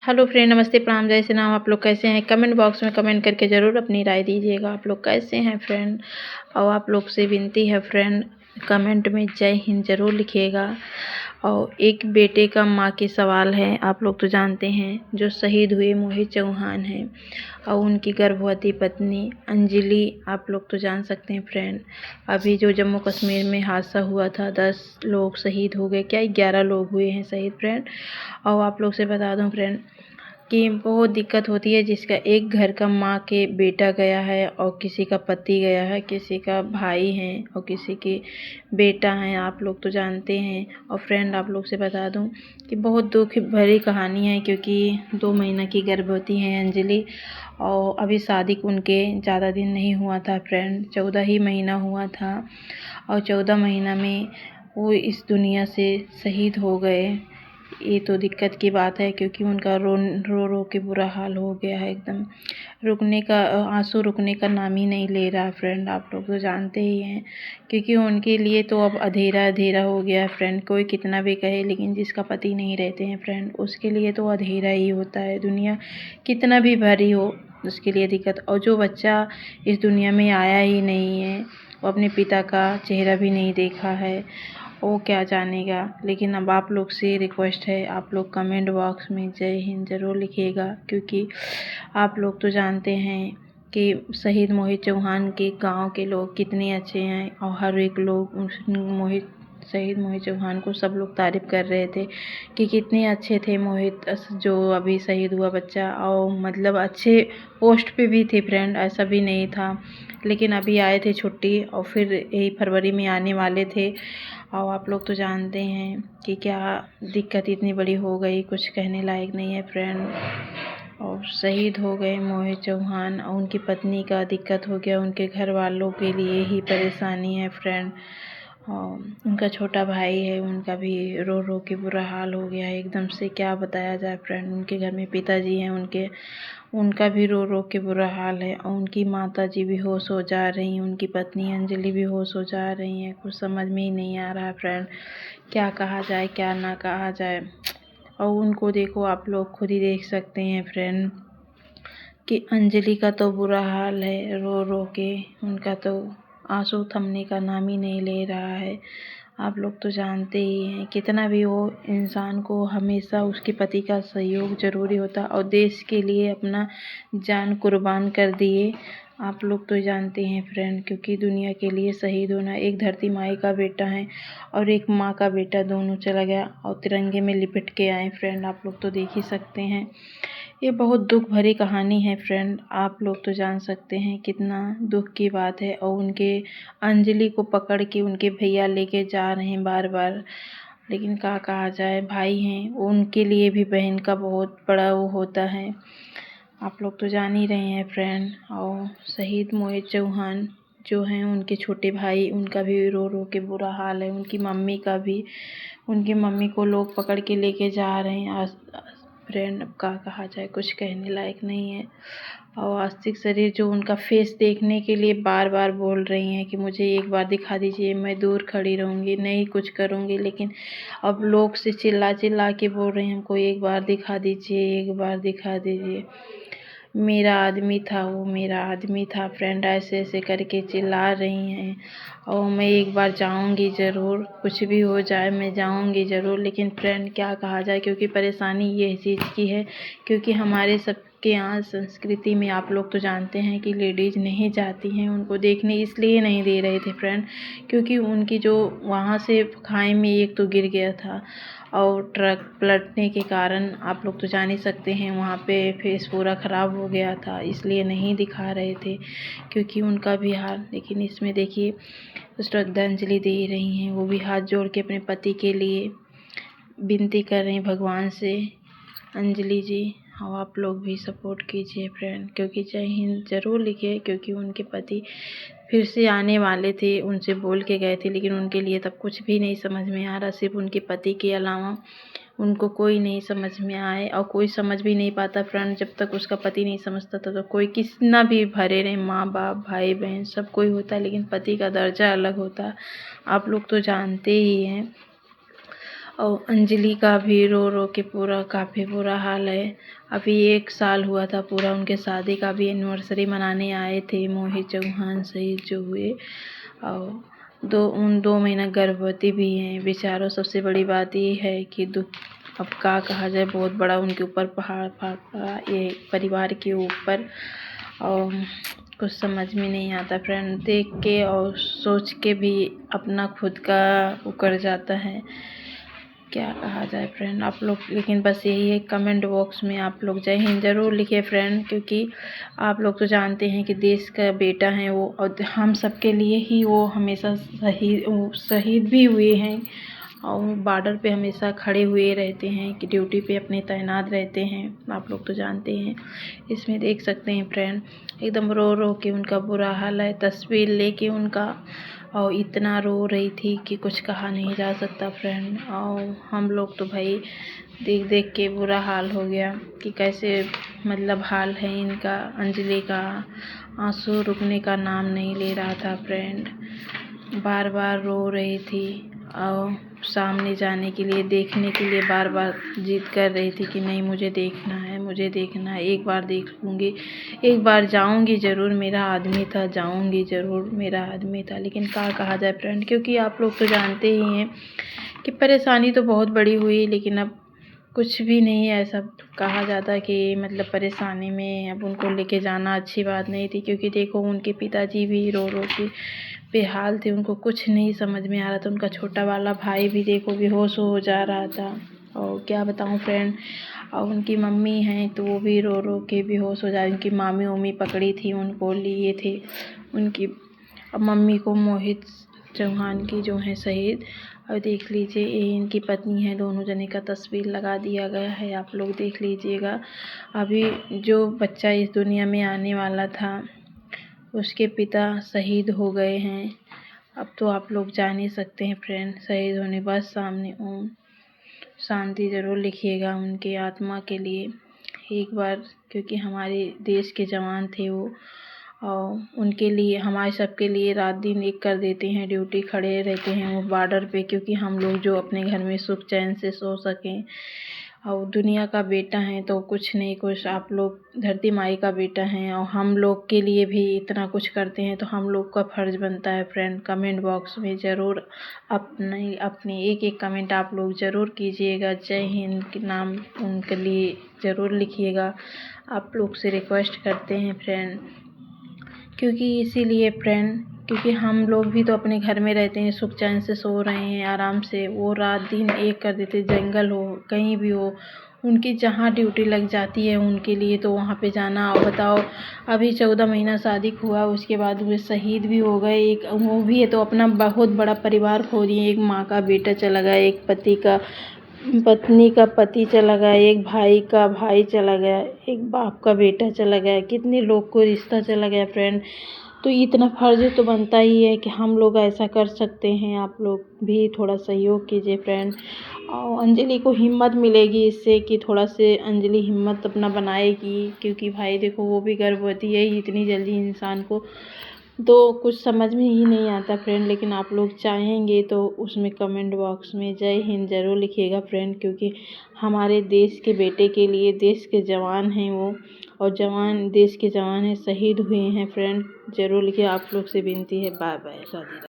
Hello friend, नमस्ते, प्रणाम, जय श्री राम। आप लोग कैसे हैं? कमेंट बॉक्स में कमेंट करके ज़रूर अपनी राय दीजिएगा। आप लोग कैसे हैं फ्रेंड? और आप लोग से विनती है फ्रेंड, कमेंट में जय हिंद ज़रूर लिखिएगा। और एक बेटे का माँ के सवाल है। आप लोग तो जानते हैं जो शहीद हुए मोहित चौहान हैं और उनकी गर्भवती पत्नी अंजलि। आप लोग तो जान सकते हैं फ्रेंड, अभी जो जम्मू कश्मीर में हादसा हुआ था, 10 लोग शहीद हो गए, क्या 11 लोग हुए हैं शहीद फ्रेंड। और आप लोग से बता दूं फ्रेंड कि बहुत दिक्कत होती है जिसका एक घर का माँ के बेटा गया है और किसी का पति गया है, किसी का भाई है और किसी के बेटा है। आप लोग तो जानते हैं। और फ्रेंड, आप लोग से बता दूं कि बहुत दुख भरी कहानी है, क्योंकि 2 महीना की गर्भवती है अंजलि और अभी शादी उनके ज़्यादा दिन नहीं हुआ था फ्रेंड, 14 ही महीना हुआ था। और 14 महीना में वो इस दुनिया से शहीद हो गए। ये तो दिक्कत की बात है, क्योंकि उनका रो रो के बुरा हाल हो गया है एकदम। रुकने का आंसू रुकने का नाम ही नहीं ले रहा फ्रेंड। आप लोग तो जानते ही हैं, क्योंकि उनके लिए तो अब अंधेरा अंधेरा हो गया है फ्रेंड। कोई कितना भी कहे, लेकिन जिसका पति नहीं रहते हैं फ्रेंड, उसके लिए तो अंधेरा ही होता है। दुनिया कितना भी भरी हो, उसके लिए दिक्कत। और जो बच्चा इस दुनिया में आया ही नहीं है, वो अपने पिता का चेहरा भी नहीं देखा है, वो क्या जानेगा। लेकिन अब आप लोग से रिक्वेस्ट है, आप लोग कमेंट बॉक्स में जय हिंद ज़रूर लिखिएगा, क्योंकि आप लोग तो जानते हैं कि शहीद मोहित चौहान के गांव के लोग कितने अच्छे हैं। और हर एक लोग शहीद मोहित चौहान को सब लोग तारीफ़ कर रहे थे कि कितने अच्छे थे मोहित, जो अभी शहीद हुआ बच्चा। और मतलब अच्छे पोस्ट पे भी थे फ्रेंड, ऐसा भी नहीं था। लेकिन अभी आए थे छुट्टी और फिर यही फरवरी में आने वाले थे। और आप लोग तो जानते हैं कि क्या दिक्कत इतनी बड़ी हो गई, कुछ कहने लायक नहीं है फ्रेंड। और शहीद हो गए मोहित चौहान और उनकी पत्नी का दिक्कत हो गया, उनके घर वालों के लिए ही परेशानी है फ्रेंड। और उनका छोटा भाई है, उनका भी रो रो के बुरा हाल हो गया है एकदम से, क्या बताया जाए फ्रेंड। उनके घर में पिताजी हैं उनका भी रो रो के बुरा हाल है। और उनकी माता जी भी होश हो जा रही हैं, उनकी पत्नी अंजलि भी होश हो जा रही हैं। कुछ समझ में ही नहीं आ रहा फ्रेंड, क्या कहा जाए क्या ना कहा जाए। और उनको देखो, आप लोग खुद ही देख सकते हैं फ्रेंड कि अंजलि का तो बुरा हाल है, रो रो के उनका तो आंसू थमने का नाम ही नहीं ले रहा है। आप लोग तो जानते ही हैं, कितना भी हो इंसान को हमेशा उसके पति का सहयोग ज़रूरी होता और देश के लिए अपना जान कुर्बान कर दिए। आप लोग तो जानते हैं फ्रेंड, क्योंकि दुनिया के लिए शहीद होना, एक धरती माई का बेटा है और एक माँ का बेटा, दोनों चला गया और तिरंगे में लिपट के आए फ्रेंड। आप लोग तो देख ही सकते हैं, ये बहुत दुख भरी कहानी है फ्रेंड। आप लोग तो जान सकते हैं कितना दुख की बात है। और उनके अंजलि को पकड़ के उनके भैया लेके जा रहे हैं बार बार, लेकिन क्या कहा जाए, भाई हैं, उनके लिए भी बहन का बहुत बड़ा वो होता है। आप लोग तो जान ही रहे हैं फ्रेंड। और शहीद मोहित चौहान जो हैं, उनके छोटे भाई, उनका भी रो रो के बुरा हाल है, उनकी मम्मी का भी। उनकी मम्मी को लोग पकड़ के लेके जा रहे हैं फ्रेंड। अब क्या कहा जाए, कुछ कहने लायक नहीं है। और आस्तिक शरीर जो उनका फेस देखने के लिए बार बार बोल रही हैं कि मुझे एक बार दिखा दीजिए, मैं दूर खड़ी रहूँगी, नहीं कुछ करूँगी। लेकिन अब लोग से चिल्ला चिल्ला के बोल रहे हैं हमको एक बार दिखा दीजिए, एक बार दिखा दीजिए, मेरा आदमी था, वो मेरा आदमी था फ्रेंड, ऐसे ऐसे करके चिल्ला रही हैं। और मैं एक बार जाऊंगी ज़रूर, कुछ भी हो जाए मैं जाऊंगी ज़रूर। लेकिन फ्रेंड, क्या कहा जाए, क्योंकि परेशानी ये चीज़ की है, क्योंकि हमारे सबके यहाँ संस्कृति में आप लोग तो जानते हैं कि लेडीज़ नहीं जाती हैं उनको देखने, इसलिए नहीं दे रहे थे फ्रेंड, क्योंकि उनकी जो वहाँ से खाई में एक तो गिर गया था और ट्रक पलटने के कारण आप लोग तो जान ही सकते हैं, वहाँ पे फेस पूरा ख़राब हो गया था, इसलिए नहीं दिखा रहे थे, क्योंकि उनका भी हाल। लेकिन इसमें देखिए, श्रद्धांजलि दे रही हैं, वो भी हाथ जोड़ के अपने पति के लिए विनती कर रही हैं भगवान से, अंजलि जी। और आप लोग भी सपोर्ट कीजिए फ्रेंड, क्योंकि जय हिंद ज़रूर लिखिए, क्योंकि उनके पति फिर से आने वाले थे, उनसे बोल के गए थे, लेकिन उनके लिए तब कुछ भी नहीं समझ में आ रहा। सिर्फ उनके पति के अलावा उनको कोई नहीं समझ में आए, और कोई समझ भी नहीं पाता फ्रेंड। जब तक उसका पति नहीं समझता था तो कोई कितना भी भरे रहे, माँ बाप भाई बहन सब कोई होता है, लेकिन पति का दर्जा अलग होता है। आप लोग तो जानते ही हैं। और अंजलि का भी रो रो के पूरा काफ़ी बुरा हाल है। अभी 1 साल हुआ था पूरा उनके शादी का भी एनिवर्सरी मनाने आए थे मोहित चौहान शहीद जो हुए, और 2 महीना गर्भवती भी हैं बेचारों। सबसे बड़ी बात ये है कि दुख अब क्या कहा जाए, बहुत बड़ा उनके ऊपर पहाड़ फाट पड़ा ये परिवार के ऊपर, और कुछ समझ में नहीं आता फ्रेंड। देख के और सोच के भी अपना खुद का उकर जाता है, क्या कहा जाए फ्रेंड। आप लोग लेकिन बस यही है, कमेंट बॉक्स में आप लोग जय हिंद ज़रूर लिखिए फ्रेंड, क्योंकि आप लोग तो जानते हैं कि देश का बेटा है वो, और हम सब के लिए ही वो हमेशा शहीद भी हुए हैं, और बॉर्डर पे हमेशा खड़े हुए रहते हैं कि ड्यूटी पे अपने तैनात रहते हैं। आप लोग तो जानते हैं। इसमें देख सकते हैं फ्रेंड, एकदम रो रो के उनका बुरा हाल है, तस्वीर लेके उनका, और इतना रो रही थी कि कुछ कहा नहीं जा सकता फ्रेंड। और हम लोग तो भाई देख देख के बुरा हाल हो गया कि कैसे मतलब हाल है इनका। अंजलि का आंसू रुकने का नाम नहीं ले रहा था फ्रेंड, बार बार रो रही थी, और सामने जाने के लिए देखने के लिए बार बार जिद कर रही थी कि नहीं मुझे देखना है, मुझे देखना है, एक बार देख लूँगी, एक बार जाऊँगी ज़रूर, मेरा आदमी था, जाऊँगी ज़रूर, मेरा आदमी था। लेकिन क्या कहा जाए फ्रेंड, क्योंकि आप लोग तो जानते ही हैं कि परेशानी तो बहुत बड़ी हुई, लेकिन अब कुछ भी नहीं ऐसा कहा जाता कि मतलब परेशानी में अब उनको लेके जाना अच्छी बात नहीं थी। क्योंकि देखो उनके पिताजी भी रो रो के बेहाल थे, उनको कुछ नहीं समझ में आ रहा था। उनका छोटा वाला भाई भी देखो बेहोश हो जा रहा था, और क्या बताऊं फ्रेंड। और उनकी मम्मी हैं तो वो भी रो रो के बेहोश हो जा रही। उनकी मामी उम्मी पकड़ी थी, उनको लिए थे उनकी मम्मी को, मोहित चौहान की जो है शहीद। और देख लीजिए ये इनकी पत्नी है, दोनों जने का तस्वीर लगा दिया गया है, आप लोग देख लीजिएगा। अभी जो बच्चा इस दुनिया में आने वाला था उसके पिता शहीद हो गए हैं। अब तो आप लोग जान ही सकते हैं फ्रेंड, शहीद होने बाद सामने ओम शांति ज़रूर लिखिएगा उनकी आत्मा के लिए एक बार, क्योंकि हमारे देश के जवान थे वो, और उनके लिए हमारे सबके लिए रात दिन एक कर देते हैं, ड्यूटी खड़े रहते हैं वो बॉर्डर पे, क्योंकि हम लोग जो अपने घर में सुख चैन से सो सकें। और दुनिया का बेटा है तो कुछ नहीं कुछ, आप लोग धरती माई का बेटा हैं, और हम लोग के लिए भी इतना कुछ करते हैं, तो हम लोग का फ़र्ज़ बनता है फ्रेंड। कमेंट बॉक्स में ज़रूर अपने एक एक कमेंट आप लोग ज़रूर कीजिएगा, जय हिंद के नाम उनके लिए ज़रूर लिखिएगा, आप लोग से रिक्वेस्ट करते हैं फ्रेंड। क्योंकि इसीलिए फ्रेंड, क्योंकि हम लोग भी तो अपने घर में रहते हैं, सुख चैन से सो रहे हैं आराम से, वो रात दिन एक कर देते, जंगल हो कहीं भी हो, उनकी जहाँ ड्यूटी लग जाती है उनके लिए तो वहाँ पे जाना। और बताओ अभी 14 महीना शादी हुआ, उसके बाद वे शहीद भी हो गए, एक वो भी है तो अपना बहुत बड़ा परिवार खो दिए। एक माँ का बेटा चला गया, एक पत्नी का पति चला गया, एक भाई का भाई चला गया, एक बाप का बेटा चला गया, कितने लोग को रिश्ता चला गया फ्रेंड। तो इतना फ़र्ज़ तो बनता ही है कि हम लोग ऐसा कर सकते हैं, आप लोग भी थोड़ा सहयोग कीजिए फ्रेंड। और अंजलि को हिम्मत मिलेगी इससे कि थोड़ा से अंजलि हिम्मत अपना बनाएगी, क्योंकि भाई देखो वो भी गर्भवती है, इतनी जल्दी इंसान को तो कुछ समझ में ही नहीं आता फ्रेंड। लेकिन आप लोग चाहेंगे तो उसमें कमेंट बॉक्स में जय हिंद ज़रूर लिखिएगा फ्रेंड, क्योंकि हमारे देश के बेटे के लिए, देश के जवान हैं वो, और जवान देश के जवान हैं, शहीद हुए हैं फ्रेंड। ज़रूर लिखिए, आप लोग से विनती है। Bye bye, Radhe Radhe.